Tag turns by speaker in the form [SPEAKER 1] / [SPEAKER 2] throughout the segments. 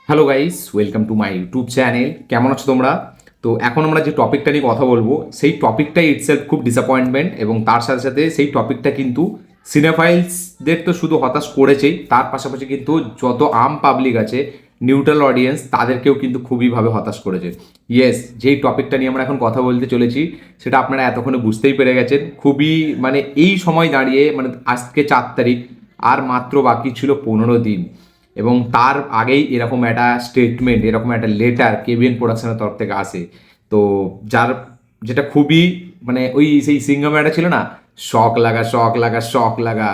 [SPEAKER 1] Hello guys, welcome to my YouTube channel. কেমন আছো তোমরা? তো এখন আমরা যে টপিকটা নিয়ে কথা বলবো সেই টপিকটাই ইটসেলফ খুব ডিসঅ্যাপয়েন্টমেন্ট, এবং তার সাথে সাথে সেই টপিকটা কিন্তু সিনেফাইলসদের তো শুধু হতাশ করেছেই, তার পাশাপাশি কিন্তু যত আম পাবলিক আছে, নিউট্রাল অডিয়েন্স, তাদেরকেও কিন্তু খুবইভাবে হতাশ করেছে। ইয়েস, যেই টপিকটা নিয়ে আমরা এখন কথা বলতে চলেছি সেটা আপনারা এতক্ষণে বুঝতেই পেরে গেছেন। খুবই মানে এই সময় দাঁড়িয়ে মানে আজকে 4 তারিখ, আর মাত্র বাকি ছিল 15 দিন, এবং তার আগেই এরকম একটা স্টেটমেন্ট, এরকম একটা লেটার কেবিএন প্রোডাকশনের তরফ থেকে আসে। তো যার যেটা খুবই মানে ওই সেই সিঙ্গাম একটা ছিল না, শক লাগা শক লাগা শক লাগা,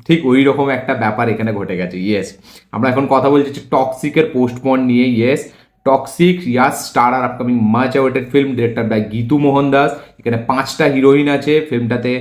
[SPEAKER 1] ঠিক ওই রকম একটা ব্যাপার এখানে ঘটে গেছে। ইয়েস, আমরা এখন কথা বলছি টক্সিকের পোস্টপন নিয়ে। Yes, Toxic Yash star are upcoming much awaited film director by Geetu Mohandas. এখানে 5টা হিরোইন আছে ফিল্মটাতে।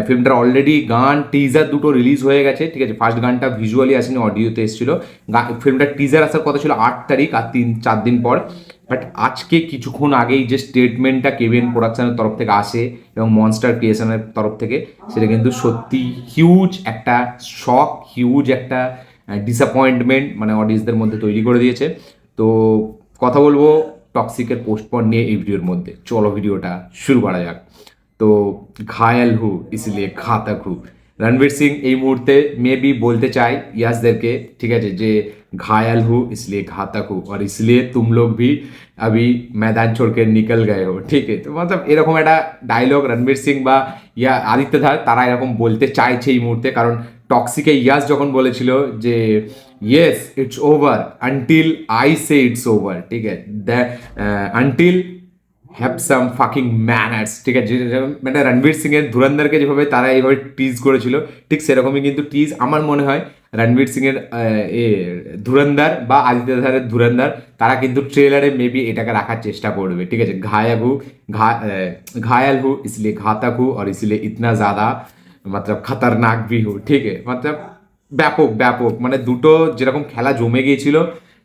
[SPEAKER 1] ফিল্মটার অলরেডি গান টিজার দুটো রিলিজ হয়ে গেছে, ঠিক আছে। ফার্স্ট গানটা ভিজুয়ালি আসেনি, অডিওতে এসেছিল। ফিল্মটার টিজার আসার কথা ছিল 8 তারিখ, আর 3-4 দিন পর। বাট আজকে কিছুক্ষণ আগেই যে স্টেটমেন্টটা কেবিএন প্রোডাকশনের তরফ থেকে আসে এবং মনস্টার ক্রিয়েশনের তরফ থেকে, সেটা কিন্তু সত্যি হিউজ একটা শক, হিউজ একটা ডিসঅ্যাপয়েন্টমেন্ট মানে অডিয়েন্সদের মধ্যে তৈরি করে দিয়েছে। তো কথা বলবো টক্সিকের পোস্টপন নিয়ে এই ভিডিওর মধ্যে। চলো ভিডিওটা শুরু করা যাক। তো ঘায়াল হু ইসলিয়ে ঘাতক হু, রণবীর সিং এই মুহূর্তে মেবি বলতে চাই ইয়াসদেরকে, ঠিক আছে, যে घायल हूँ इसलिए घातक हूँ और इसलिए तुम लोग भी अभी मैदान छोड़ के निकल गए हो, ঠিক আছে। তো মতলব এরকম একটা ডায়লগ রণবীর সিং বা ইয়া আদিত্য ধার তারা এরকম বলতে চাইছে এই মুহূর্তে, কারণ টক্সিকে ইয়াস যখন বলেছিল যে yes it's over until I say it's over, ঠিক আছে, until have some fucking manners, ঠিক আছে, মানে রণবীর সিং এর ধুরন্ধরকে যেভাবে তারা এইভাবে টিজ করেছিল, ঠিক সেরকমই কিন্তু টিজ আমার মনে হয় রণবীর সিং এর ধুরন্ধর বা আদিত্য ধারের ধুরন্ধর, তারা কিন্তু ট্রেলারে মেবি এটাকে রাখার চেষ্টা করবে, ঠিক আছে। घायल हूँ इसलिए घातक हूँ और इसलिए इतना ज़्यादा मतलब खतरनाक भी हूँ, ঠিক আছে। मतलब ব্যাপক ব্যাপক মানে দুটো যেরকম খেলা জমে গিয়েছিল,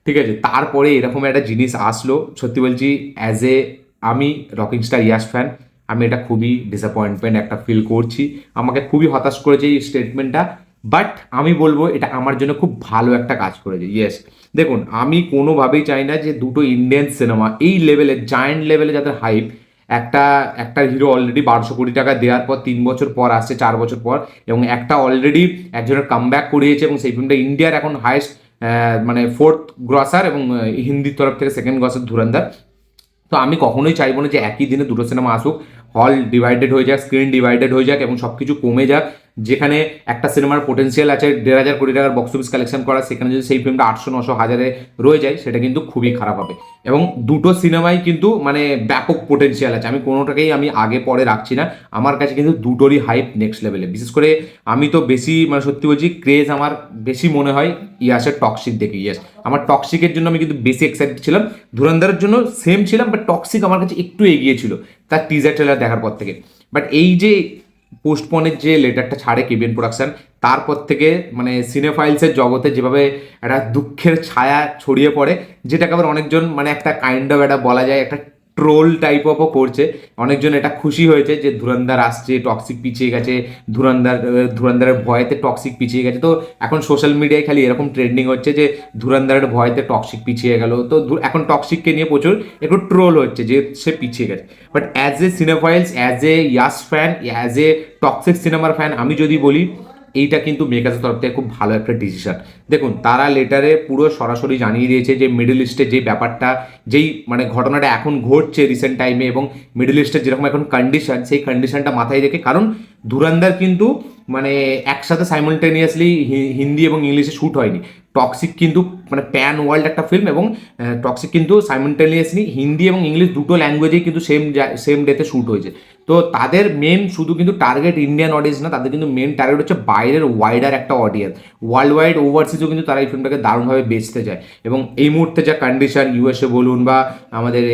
[SPEAKER 1] ঠিক আছে, তারপরে এরকম একটা জিনিস আসলো। সত্যি বলছি, অ্যাজ এ আমি রকিং স্টার ইয়াস ফ্যান, আমি এটা খুবই ডিসঅ্যাপয়েন্টমেন্ট একটা ফিল করছি। আমাকে খুবই হতাশ করেছে এই স্টেটমেন্টটা। বাট আমি বলবো এটা আমার জন্য খুব ভালো একটা কাজ করেছে। ইয়েস, দেখুন, আমি কোনোভাবেই চাই না যে দুটো ইন্ডিয়ান সিনেমা এই লেভেলে, জায়ান্ট লেভেলে যাদের হাইপ, একটা একটা হিরো অলরেডি 1200 কোটি টাকা দেওয়ার পর 3 বছর পর আসছে, 4 বছর পর, এবং একটা অলরেডি একজনের কামব্যাক করিয়েছে, এবং সেই ফিল্মটা ইন্ডিয়ার এখন হায়েস্ট মানে ফোর্থ গ্রসার, এবং হিন্দির তরফ থেকে সেকেন্ড গ্রসার ধুরন্ধর। তো আমি কখনোই চাইবো না যে একই দিনে দুটো সিনেমা আসুক, হল ডিভাইডেড হয়ে যাক, স্ক্রিন ডিভাইডেড হয়ে যাক, এবং সব কিছু কমে যাক। যেখানে একটা সিনেমার পোটেন্সিয়াল আছে 1,500 কোটি টাকার বক্স অফিস কালেকশন করা, সেখানে যদি সেই ফিল্মটা 800-900-1000-এ রয়ে যায়, সেটা কিন্তু খুবই খারাপ হবে। এবং দুটো সিনেমাই কিন্তু মানে ব্যাপক পোটেন্সিয়াল আছে, আমি কোনোটাকেই আমি আগে পরে রাখছি না। আমার কাছে কিন্তু দুটোরই হাইপ নেক্সট লেভেলে। বিশেষ করে আমি তো বেশি মানে সত্যি বলছি, ক্রেজ আমার বেশি মনে হয় ইয়াসের টক্সিক দেখে। ইয়েস, আমার টক্সিকের জন্য আমি কিন্তু বেশি এক্সাইটেড ছিলাম। ধুরন্ধরের জন্য সেম ছিলাম, বাট টক্সিক আমার কাছে একটু এগিয়ে ছিল তার টিজার ট্রেলার দেখার পর থেকে। বাট এই যে পোস্টপনের যে লেটারটা ছাড়ে কেবিএন প্রোডাকশন, তারপর থেকে মানে সিনেফাইলসের জগতে যেভাবে একটা দুঃখের ছায়া ছড়িয়ে পড়ে, যেটাকে আবার অনেকজন মানে একটা কাইন্ড অফ একটা বলা যায় একটা ট্রোল টাইপ অফও করছে। অনেকজন এটা খুশি হয়েছে যে ধুরন্ধর আসছে, টক্সিক পিছিয়ে গেছে, ধুরন্ধরের ভয়েতে টক্সিক পিছিয়ে গেছে। তো এখন সোশ্যাল মিডিয়ায় খালি এরকম ট্রেন্ডিং হচ্ছে যে ধুরন্ধরের ভয়েতে টক্সিক পিছিয়ে গেল। তো এখন টক্সিককে নিয়ে প্রচুর একটু ট্রোল হচ্ছে যে সে পিছিয়ে গেছে। But as a cinephiles, as a Yash fan, as a toxic সিনেমার ফ্যান, আমি যদি বলি এইটা কিন্তু মেকার্সের তরফ থেকে খুব ভালো একটা ডিসিশন। দেখুন, তারা লেটারে পুরো সরাসরি জানিয়ে দিয়েছে যে মিডল ইস্টে যে ব্যাপারটা, যেই মানে ঘটনাটা এখন ঘটছে রিসেন্ট টাইমে, এবং মিডল ইস্টের যেরকম এখন কন্ডিশন, সেই কন্ডিশনটা মাথায় রেখে, কারণ ধুরন্ধর কিন্তু মানে একসাথে সাইমultaneously হিন্দি এবং ইংলিশে শ্যুট হয়নি। টক্সিক কিন্তু মানে প্যান ওয়ার্ল্ড একটা ফিল্ম, এবং টক্সিক কিন্তু সাইমultaneously হিন্দি এবং ইংলিশ দুটো ল্যাঙ্গুয়েজেই কিন্তু সেম ডেতে শ্যুট হয়েছে। তো তাদের মেন শুধু কিন্তু টার্গেট ইন্ডিয়ান অডিয়েন্স না, তাদের কিন্তু মেন টার্গেট হচ্ছে বাইরের ওয়াইডার একটা অডিয়েন্স। ওয়ার্ল্ড ওয়াইড ওভারসিজও কিন্তু তারা এই ফিল্মটাকে দারুণভাবে বেচতে চায়। এবং এই মুহূর্তে যা কন্ডিশন, ইউএসএ বলুন বা আমাদের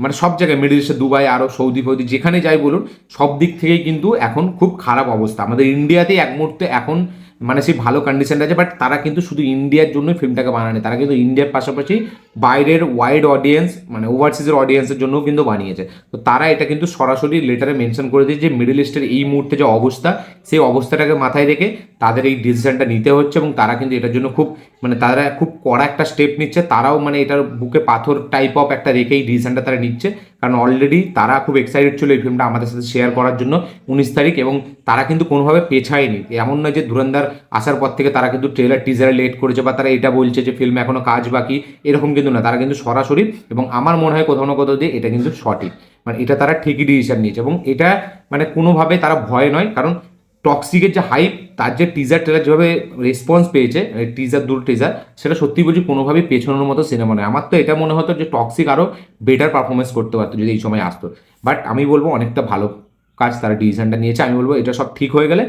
[SPEAKER 1] মানে সব জায়গায়, মিডল ইস্টে দুবাই, আরও সৌদি ফৌদি যেখানে যাই বলুন, সব দিক থেকেই কিন্তু এখন খুব খারাপ অবস্থা। আমাদের ইন্ডিয়াতেই এক মুহূর্তে এখন মানে সেই ভালো কন্ডিশনটা আছে, বাট তারা কিন্তু শুধু ইন্ডিয়ার জন্যই ফিল্মটাকে বানায়নি, তারা কিন্তু ইন্ডিয়ার পাশাপাশি বাইরের ওয়াইড অডিয়েন্স মানে ওভারসিজের অডিয়েন্সের জন্যও কিন্তু বানিয়েছে। তো তারা এটা কিন্তু সরাসরি লেটারে মেনশন করে দিয়েছে যে মিডল ইস্টের এই মুহূর্তে যে অবস্থা, সেই অবস্থাটাকে মাথায় রেখে তাদের এই ডিসিশনটা নিতে হচ্ছে, এবং তারা কিন্তু এটার জন্য খুব মানে তারা খুব কড়া একটা স্টেপ নিচ্ছে। তারাও মানে এটার বুকে পাথর টাইপ অফ একটা রেখেই ডিসিশনটা তারা নিচ্ছে, কারণ অলরেডি তারা খুব এক্সাইটেড ছিল এই ফিল্মটা আমাদের সাথে শেয়ার করার জন্য 19 তারিখ, এবং তারা কিন্তু কোনোভাবে পেছায়নি। এমন নয় যে ধুরন্ধর আসার পর থেকে তারা কিন্তু ট্রেলার টিজারে লেট করেছে বা তারা এটা বলছে যে ফিল্মে এখনো কাজ বাকি, এরকম কিন্তু না। তারা কিন্তু সরাসরি, এবং আমার মনে হয় কোথাও না কোথাও দিয়ে এটা কিন্তু সঠিক, মানে এটা তারা ঠিকই ডিসিশন নিয়েছে, এবং এটা মানে কোনোভাবে তারা ভয় নয়। কারণ টক্সিকের যে হাইপ, তার যে টিজার ট্রেলার যেভাবে রেসপন্স পেয়েছে, টিজার দুটো টিজার, সেটা সত্যি বলছি কোনোভাবেই পেছানোর মতো সিনেমা নয়। আমার তো এটা মনে হতো যে টক্সিক আরও বেটার পারফরমেন্স করতে পারতো যদি এই সময় আসতো, বাট আমি বলবো অনেকটা ভালো কাজ তারা ডিসিশনটা নিয়েছে। আমি বলবো এটা সব ঠিক হয়ে গেলে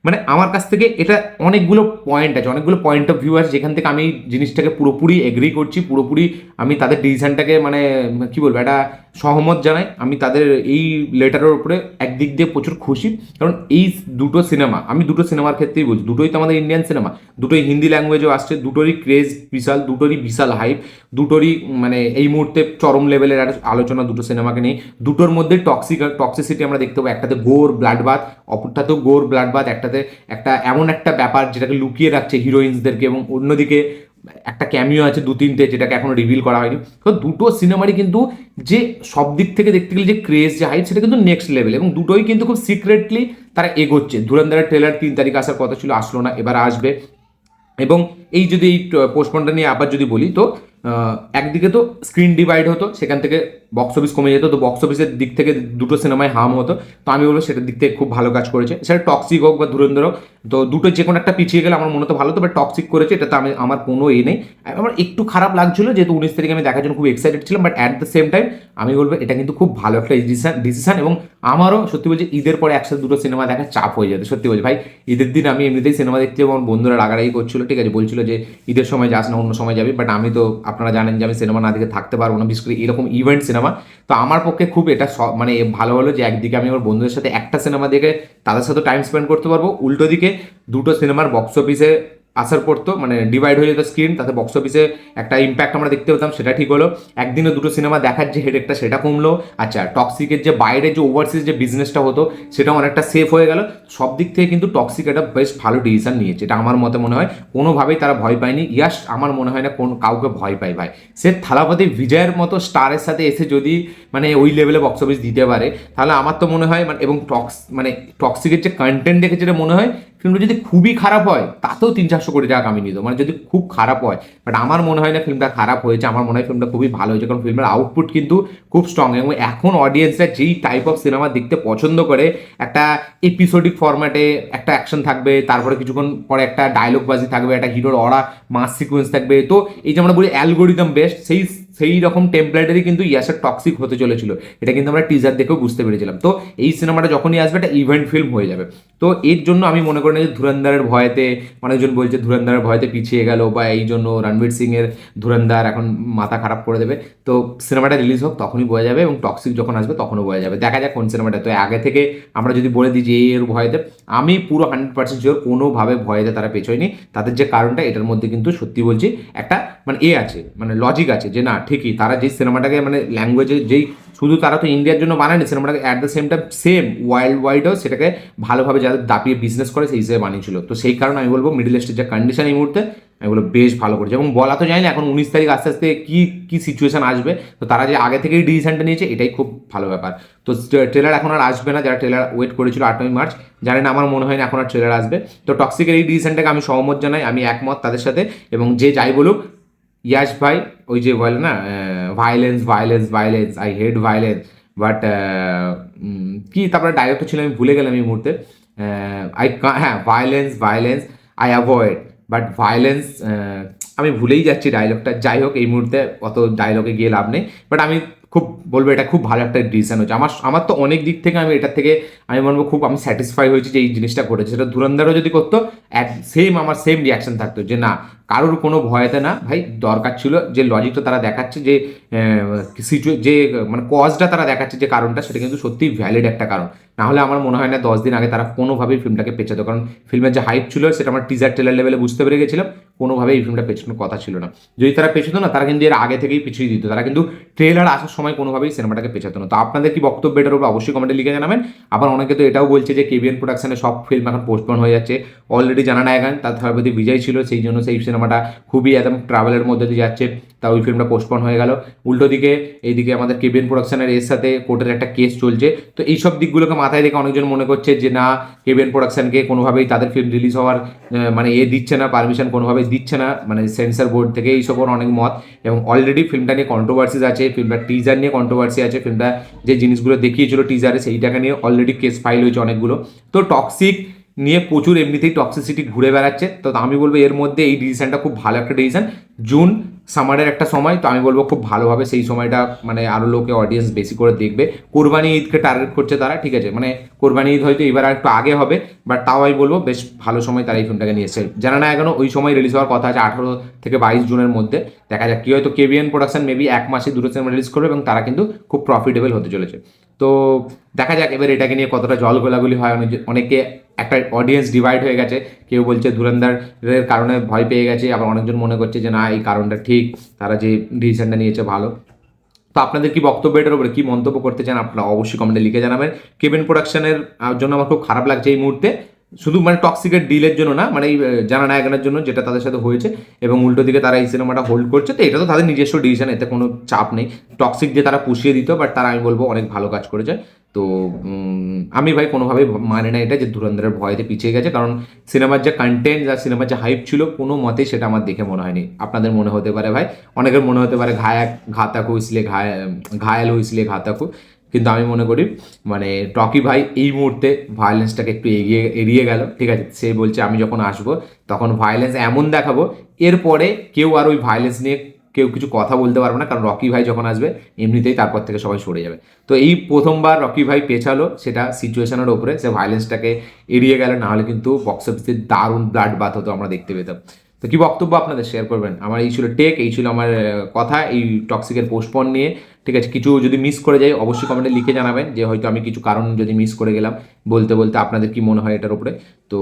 [SPEAKER 1] মানে আমার কাছ থেকে এটা অনেকগুলো পয়েন্ট আছে, অনেকগুলো পয়েন্ট অফ ভিউ আছে যেখান থেকে আমি জিনিসটাকে পুরোপুরি এগ্রি করছি, পুরোপুরি আমি তাদের ডিসিশনটাকে মানে কি বলবো একটা সহমত জানাই। আমি তাদের এই লেটারের উপরে একদিক দিয়ে প্রচুর খুশি, কারণ এই দুটো সিনেমা, আমি দুটো সিনেমার ক্ষেত্রেই বলছি, দুটোই তো আমাদের ইন্ডিয়ান সিনেমা, দুটোই হিন্দি ল্যাঙ্গুয়েজেও আসছে, দুটোরই ক্রেজ বিশাল, দুটোরই বিশাল হাইপ, দুটোরই মানে এই মুহূর্তে চরম লেভেলের একটা আলোচনা দুটো সিনেমাকে নিয়ে। দুটোর মধ্যে টক্সিসিটি আমরা দেখতে পাবো, একটাতে গোর ব্লাড বাথ, অপরটাতেও গোর ব্লাড বাথ, একটাতে একটা এমন একটা ব্যাপার যেটাকে লুকিয়ে রাখছে হিরোইন্সদেরকে, এবং অন্যদিকে একটা ক্যামিও আছে 2-3টে যেটাকে এখনো রিভিল করা হয়নি। তো দুটো সিনেমারই কিন্তু যে সব দিক থেকে দেখতে গেলে যে ক্রেজ যে হাইপ, সেটা কিন্তু নেক্সট লেভেল, এবং দুটোই কিন্তু খুব সিক্রেটলি তারা এগোচ্ছে। ধুরন্ধরের ট্রেলার 3 তারিখ আসার কথা ছিল, আসলো না, এবার আসবে। এবং এই যদি এই পোস্টপনটা নিয়ে আবার যদি বলি, তো একদিকে তো স্ক্রিন ডিভাইড হতো, সেখান থেকে বক্স অফিস কমে যেত, তো বক্স অফিসের দিক থেকে দুটো সিনেমায় হার্ম হতো। তো আমি বলবো সেটার দিক থেকে খুব ভালো কাজ করেছে, সেটা টক্সিক হোক বা ধুরন্ধর হোক, তো দুটো যে কোনো একটা পিছিয়ে গেলে আমার মনে হতো ভালো, তবে টক্সিক করেছে এটাতে আমার কোনো নেই। আমার একটু খারাপ লাগছিল যেহেতু 19 তারিখে আমি দেখার জন্য খুব এক্সাইটেড ছিলাম, but at the same time আমি বলবো এটা কিন্তু খুব ভালো একটা ডিসিশন। এবং আমারও সত্যি বলছি ঈদের পরে একসাথে দুটো সিনেমা দেখার চাপ হয়ে যেত, সত্যি বলছি ভাই। ঈদের দিন আমি এমনিতেই সিনেমা দেখতে যাবো, আমার বন্ধুরা রাগারাগি করছিল, ঠিক আছে, বলছিল যে ঈদের সময় যাস না, অন্য সময় যাবি, বাট আমি তো আপনারা জানেন যে আমি সিনেমা না দেখে থাকতে পারবো না, বিশেষ করে এরকম ইভেন্ট সিনেমা। তো আমার পক্ষে খুব এটা মানে ভালো হলো যে একদিকে আমি আমার বন্ধুদের সাথে একটা সিনেমা দেখে তাদের সাথে টাইম স্পেন্ড করতে পারবো, উল্টো দিকে দুটো সিনেমার বক্স অফিসে আসার পড়তো, মানে ডিভাইড হয়ে যেত স্ক্রিন, তাতে বক্স অফিসে একটা ইম্প্যাক্ট আমরা দেখতে পেতাম, সেটা ঠিক হলো। একদিনে দুটো সিনেমা দেখার যে হেডেকটা সেটা কমলো। আচ্ছা, টক্সিকের যে বাইরে যে ওভারসিজ যে বিজনেসটা হতো সেটাও অনেকটা সেফ হয়ে গেল। সব দিক থেকে কিন্তু টক্সিক একটা বেশ ভালো ডিসিশন নিয়েছে, এটা আমার মতে মনে হয়। কোনোভাবেই তারা ভয় পায়নি। ইয়াশ আমার মনে হয় না কোন কাউকে ভয় পায় ভাই। সে থালাপতি বিজয়ের মতো স্টারের সাথে এসে যদি মানে ওই লেভেলে বক্স অফিস দিতে পারে, তাহলে আমার তো মনে হয় মানে, এবং টক্সিকের যে কন্টেন্ট দেখে যেটা মনে হয়, ফিল্মটা যদি খুবই খারাপ হয় তাতেও 300-400 কোটি টাকা কামিয়ে নিত, মানে যদি খুব খারাপ হয়। বাট আমার মনে হয় না ফিল্মটা খারাপ হয়েছে, আমার মনে হয় ফিল্মটা খুবই ভালো হয়েছে, কারণ ফিল্মের আউটপুট কিন্তু খুব স্ট্রং। এবং এখন অডিয়েন্সরা যেই টাইপ অফ সিনেমা দেখতে পছন্দ করে, একটা এপিসোডিক ফরম্যাটে একটা অ্যাকশন থাকবে, তারপরে কিছুক্ষণ পরে একটা ডায়লগ বাজি থাকবে, একটা হিরোর অরা মাস সিকোয়েন্স থাকবে, তো এই যে আমরা বলি অ্যালগোরিদম বেস্ট, সেই রকম টেমপ্লেটারই কিন্তু ইয়াসের টক্সিক হতে চলেছিল। এটা কিন্তু আমরা টিজার দেখেও বুঝতে পেরেছিলাম। তো এই সিনেমাটা যখনই আসবে একটা ইভেন্ট ফিল্ম হয়ে যাবে। তো এর জন্য আমি মনে করি না যে ধুরন্ধরের ভয়েতে, অনেকজন বলছে ধুরন্ধরের ভয়েতে পিছিয়ে গেল, বা এই জন্য রণবীর সিং এর ধুরন্ধর এখন মাথা খারাপ করে দেবে। তো সিনেমাটা রিলিজ হোক তখনই বোঝা যাবে, এবং টক্সিক যখন আসবে তখনও বোঝা যাবে। দেখা যাক কোন সিনেমাটা। তো আগে থেকে আমরা যদি বলে দিই যে এর ভয়েতে, আমি পুরো 100% শিওর কোনোভাবে ভয়েতে তারা পেছোয়নি। তাদের যে কারণটা, এটার মধ্যে কিন্তু সত্যি বলছি একটা মানে আছে, মানে লজিক আছে, যে না ঠিকই তারা যেই সিনেমাটাকে মানে ল্যাঙ্গুয়েজে যেই শুধু তারা তো ইন্ডিয়ার জন্য বানায়নি সিনেমাটাকে, at the same time same world ওয়াইডও সেটাকে ভালোভাবে যাদের দাপিয়ে বিজনেস করে সেই হিসেবে বানিয়েছিল। তো সেই কারণে আমি বলবো মিডল ইস্টের যে কন্ডিশন এই মুহূর্তে, আমি বলবো বেশ ভালো করেছে। এবং বলা তো যায় না এখন 19 তারিখ আস্তে আস্তে কি সিচুয়েশন আসবে, তো তারা যে আগে থেকেই ডিসিশনটা নিয়েছে এটাই খুব ভালো ব্যাপার। তো ট্রেলার এখন আর আসবে না, যারা ট্রেলার ওয়েট করেছিল 8ই মার্চ, জানেন আমার মনে হয় না এখন আর ট্রেলার আসবে। তো টক্সিকের এই ডিসিশনটাকে আমি সহমত জানাই, আমি একমত তাদের সাথে। এবং যে যাই বলুক, ইয়াশ ভাই ওই যে বলে না violence violence violence, I hate violence, but কি তারপরে ডাইরেক্টর ছিল আমি ভুলে গেলাম এই মুহূর্তে। হ্যাঁ, violence violence I avoid, but violence আমি ভুলেই যাচ্ছি ডায়লগটা। যাই হোক, এই মুহূর্তে অত ডায়লগে গিয়ে লাভ নেই, বাট আমি খুব বলবো এটা খুব ভালো একটা ডিসিশন হচ্ছে। আমার তো অনেক দিক থেকে আমি এটার থেকে আমি বলবো খুব আমি স্যাটিসফাই হয়েছি যে এই জিনিসটা ঘটেছে। সেটা ধুরন্ধরও যদি করতো, আমার সেম রিয়াকশন থাকতো যে না কারোর কোনো ভয়তে না ভাই, দরকার ছিল যে লজিকটা তারা দেখাচ্ছে, যে যে মানে কজটা তারা দেখাচ্ছে, যে কারণটা, সেটা কিন্তু সত্যিই ভ্যালিড একটা কারণ। না হলে আমার মনে হয় না 10 দিন আগে তারা কোনোভাবেই ফিল্মটাকে পেছাতো, কারণ ফিল্মের যে হাইপ ছিল সেটা আমরা টিজার ট্রেলার লেভেলে বুঝতে পেরে গেছিলাম, কোনোভাবেই এই ফিল্মটা পেছানোর কথা ছিল না। যদি তারা পেছাতো না, তারা কিন্তু এর আগে থেকেই পিছিয়ে দিত, তারা কিন্তু ট্রেলার আসার সময় কোনোভাবেই সিনেমাটাকে পেছাতো না। তো আপনাদের কি বক্তব্য এটার উপর অবশ্যই কমেন্টে লিখে জানাবেন। আবার অনেকে তো এটাও বলছে যে কেবিএন প্রোডাকশনের সব ফিল্ম এখন পোস্টপোন হয়ে যাচ্ছে। অলরেডি জানা নাই গান তার থরপতি বিজয় ছিল, সেই জন্য সেই সিনেমাটা খুবই একদম ট্রাভেলের মধ্যে দিয়ে যাচ্ছে, তা ওই ফিল্মটা পোস্টপোন হয়ে গেল। উল্টো দিকে এইদিকে আমাদের কেবিএন প্রোডাকশনের এর সাথে কোর্টের একটা কেস চলছে। তো এইসব দিকগুলোকে মাথায় রেখে অনেকজন মনে করছে যে না, কেবিএন প্রোডাকশনকে কোনোভাবেই তাদের ফিল্ম রিলিজ হওয়ার মানে দিচ্ছে না, পারমিশন কোনোভাবেই দিচ্ছে না, মানে সেন্সর বোর্ড থেকে, এইসব অনেক মত। এবং অলরেডি ফিল্মটা নিয়ে কন্ট্রোভার্সিস আছে, ফিল্মটার টিজার নিয়ে কন্ট্রোভার্সি আছে, ফিল্মটা যে জিনিসগুলো দেখিয়েছিল টিজারে সেইটাকে নিয়ে অলরেডি কেস ফাইল হয়েছে অনেকগুলো। তো টক্সিক নিয়ে প্রচুর এমনিতেই টক্সিসিটি ঘুরে বেড়াচ্ছে। তো আমি বলবো এর মধ্যে এই ডিসিশনটা খুব ভালো একটা ডিসিশন। জুন সামারের একটা সময়, তো আমি বলবো খুব ভালোভাবে সেই সময়টা মানে আরও লোকে অডিয়েন্স বেশি করে দেখবে। কোরবানি ঈদকে টার্গেট করছে তারা, ঠিক আছে, মানে কোরবানি ঈদ হয়তো এবার আর একটু আগে হবে, বাট তাও আমি বলবো বেশ ভালো সময় তারা এই ফিল্মটাকে নিয়ে এসেছে। জানা না এখনো ওই সময় রিলিজ হওয়ার কথা আছে 18 থেকে 22 জুনের মধ্যে। দেখা যাক কি, হয়তো কেবিএন প্রোডাকশন মেবি 1 মাসে 2টো সিনেমা রিলিজ করবে এবং তারা কিন্তু খুব প্রফিটেবল হতে চলেছে। তো দেখা যাক এবার এটাকে নিয়ে কতটা জল গোলাগুলি হয়। অনেকে একটা অডিয়েন্স ডিভাইড হয়ে গেছে, কেউ বলছে ধুরন্ধরের কারণে ভয় পেয়ে গেছে, আবার অনেকজন মনে করছে যে না, এই কারণটা ঠিক, তারা যে ডিসিশনটা নিয়েছে ভালো। তো আপনাদের কি বক্তব্য, এটার উপরে কি মন্তব্য করতে চান আপনারা অবশ্যই কমেন্টে লিখে জানাবেন। কেবিন প্রোডাকশনের জন্য আমার খুব খারাপ লাগছে এই মুহূর্তে, শুধু মানে টক্সিকের ডিলের জন্য না, মানে এই জানা নায়কনের জন্য যেটা তাদের সাথে হয়েছে, এবং উল্টো দিকে তারা এই সিনেমাটা হোল্ড করছে। তো এটা তো তাদের নিজস্ব ডিসিশন, এতে কোনো চাপ নেই। টক্সিক যে তারা পুষিয়ে দিত, বাট তারা আমি বলবো অনেক ভালো কাজ করেছে। তো আমি ভাই কোনোভাবেই মানে না এটা যে ধুরন্ধরের ভয়তে পিছিয়ে গেছে, কারণ সিনেমার যে কন্টেন্ট আর সিনেমার যে হাইপ ছিল কোনো মতেই সেটা আমার দেখে মনে হয়নি। আপনাদের মনে হতে পারে ভাই, অনেকের মনে হতে পারে ঘাতাকু ইসলে ঘায়াল হইসলে ঘাতাকু, কিন্তু আমি মনে করি মানে টকি ভাই এই মুহূর্তে ভায়োলেন্সটাকে একটু এড়িয়ে গেল, ঠিক আছে। সে বলছে আমি যখন আসবো তখন ভায়োলেন্স এমন দেখাবো, এরপরে কেউ আর ওই ভায়োলেন্স নিয়ে কেউ কিছু কথা বলতে পারবে না, কারণ রকি ভাই যখন আসবে এমনিতেই তারপর থেকে সবাই সরে যাবে। তো এই প্রথমবার রকি ভাই পেছালো, সেটা সিচুয়েশনের ওপরে, সে ভায়োলেন্সটাকে এড়িয়ে গেল, না হলে কিন্তু বক্স অফিসে দারুণ ব্লাড বাথ হতো, আমরা দেখতে পেতাম। তো কি বক্তব্য আপনাদের শেয়ার করবেন। আমার এই ছিল টেক, এই ছিল আমার কথা এই টক্সিকের পোস্টপন নিয়ে, ঠিক আছে। কিছু যদি মিস করে যাই অবশ্যই কমেন্টে লিখে জানাবেন, যে হয়তো আমি কিছু কারণ যদি মিস করে গেলাম বলতে বলতে, আপনাদের কি মনে হয় এটার উপরে। তো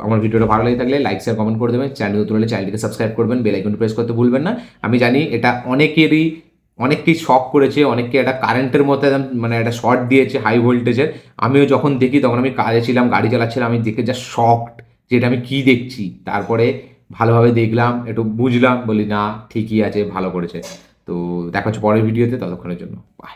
[SPEAKER 1] আমার ভিডিওটা ভালো লাগে থাকলে লাইক শেয়ার কমেন্ট করে দেবেন, চ্যানেল নতুন হলে চ্যানেলটিকে সাবস্ক্রাইব করবেন, বেল আইকনটি প্রেস করতে ভুলবেন না। আমি জানি এটা অনেককেই শক করেছে, অনেককে এটা কারেন্টের মতো একদম মানে একটা শর্ট দিয়েছে হাই ভোল্টেজের। আমিও যখন দেখি তখন আমি কাজে ছিলাম, গাড়ি চালাচ্ছিলাম, আমি দেখে যা শকড যে এটা আমি কী দেখছি। তারপরে ভালোভাবে দেখলাম, একটু বুঝলাম, বলি না ঠিকই আছে, ভালো করেছে। তো দেখা হচ্ছে পরের ভিডিওতে, ততক্ষণের জন্য বাই।